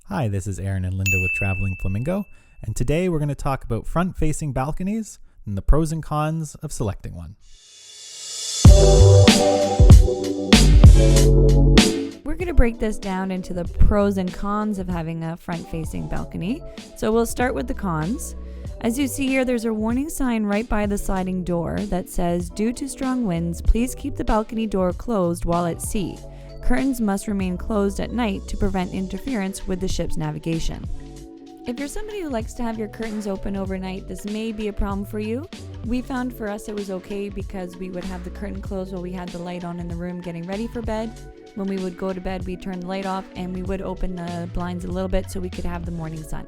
Hi, this is Aaron and Linda with Traveling Flamingo, and today we're going to talk about front-facing balconies and the pros and cons of selecting one. We're going to break this down into the pros and cons of having a front-facing balcony. So we'll start with the cons. As you see here, there's a warning sign right by the sliding door that says, "Due to strong winds, please keep the balcony door closed while at sea. Curtains must remain closed at night to prevent interference with the ship's navigation." If you're somebody who likes to have your curtains open overnight, this may be a problem for you. We found for us it was okay because we would have the curtain closed while we had the light on in the room getting ready for bed. When we would go to bed, we'd turn the light off and we would open the blinds a little bit so we could have the morning sun.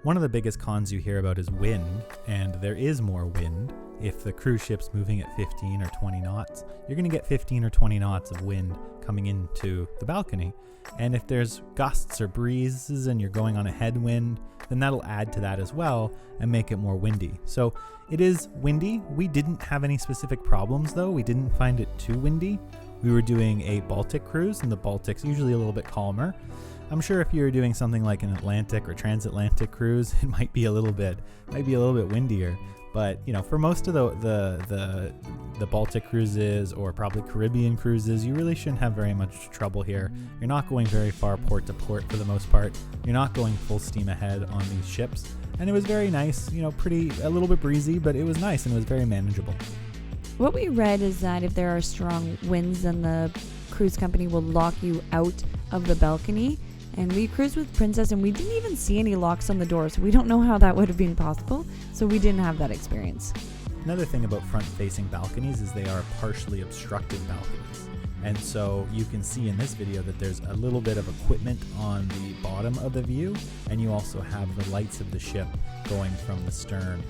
One of the biggest cons you hear about is wind, and there is more wind. If the cruise ship's moving at 15 or 20 knots, you're going to get 15 or 20 knots of wind coming into the balcony. And if there's gusts or breezes and you're going on a headwind, then that'll add to that as well and make it more windy. So it is windy. We didn't have any specific problems though. We didn't find it too windy. We were doing a Baltic cruise, and the Baltic's usually a little bit calmer. I'm sure if you were doing something like an Atlantic or transatlantic cruise, it might be a little bit windier. But for most of the Baltic cruises or probably Caribbean cruises, you really shouldn't have very much trouble here. You're not going very far port to port for the most part. You're not going full steam ahead on these ships. And it was very nice, a little bit breezy, but it was nice and it was very manageable. What we read is that if there are strong winds, then the cruise company will lock you out of the balcony. And we cruised with Princess and we didn't even see any locks on the door, so we don't know how that would have been possible. So we didn't have that experience. Another thing about front-facing balconies is they are partially obstructed balconies. And so you can see in this video that there's a little bit of equipment on the bottom of the view, and you also have the lights of the ship going from the stern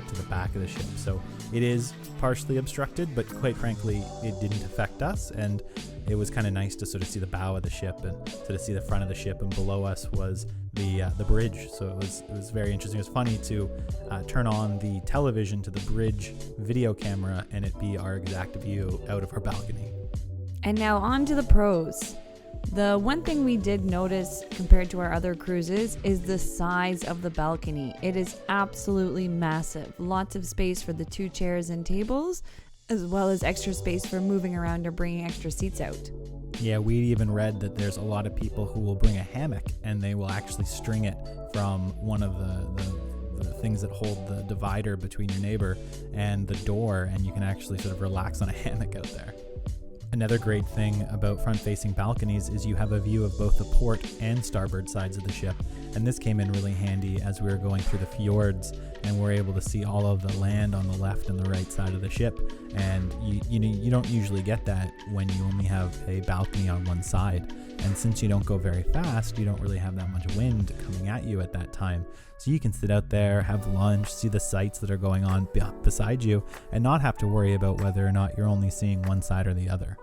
to the back of the ship. So it is partially obstructed, but quite frankly, it didn't affect us, and it was kind of nice to sort of see the bow of the ship and sort of see the front of the ship, and below us was the bridge. So it was very interesting. It was funny to turn on the television to the bridge video camera and it be our exact view out of our balcony. And now on to the pros. The one thing we did notice compared to our other cruises is the size of the balcony. It is absolutely massive. Lots of space for the 2 chairs and tables, as well as extra space for moving around or bringing extra seats out. Yeah, we even read that there's a lot of people who will bring a hammock and they will actually string it from one of the things that hold the divider between your neighbor and the door, and you can actually sort of relax on a hammock out there. Another great thing about front-facing balconies is you have a view of both the port and starboard sides of the ship, and this came in really handy as we were going through the fjords and we're able to see all of the land on the left and the right side of the ship. And you don't usually get that when you only have a balcony on one side. And since you don't go very fast, you don't really have that much wind coming at you at that time. So you can sit out there, have lunch, see the sights that are going on beside you, and not have to worry about whether or not you're only seeing one side or the other.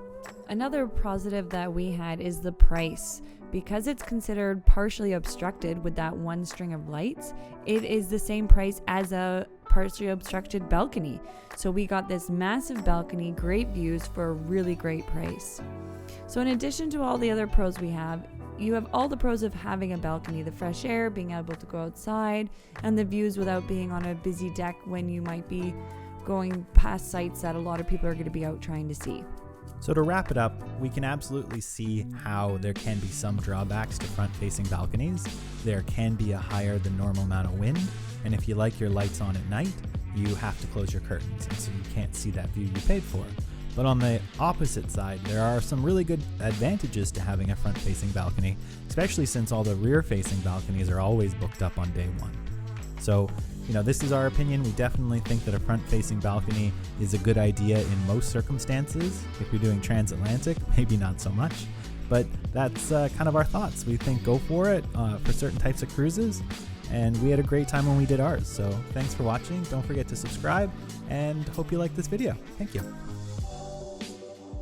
Another positive that we had is the price. Because it's considered partially obstructed with that one string of lights, it is the same price as a partially obstructed balcony. So we got this massive balcony, great views for a really great price. So in addition to all the other pros we have, you have all the pros of having a balcony: the fresh air, being able to go outside, and the views without being on a busy deck when you might be going past sites that a lot of people are going to be out trying to see. So to wrap it up, we can absolutely see how there can be some drawbacks to front-facing balconies. There can be a higher than normal amount of wind, and if you like your lights on at night, you have to close your curtains, and so you can't see that view you paid for. But on the opposite side, there are some really good advantages to having a front-facing balcony, especially since all the rear-facing balconies are always booked up on day one. So, this is our opinion. We definitely think that a front-facing balcony is a good idea in most circumstances. If you're doing transatlantic, maybe not so much. But that's kind of our thoughts. We think go for it for certain types of cruises. And we had a great time when we did ours. So thanks for watching. Don't forget to subscribe and hope you like this video. Thank you.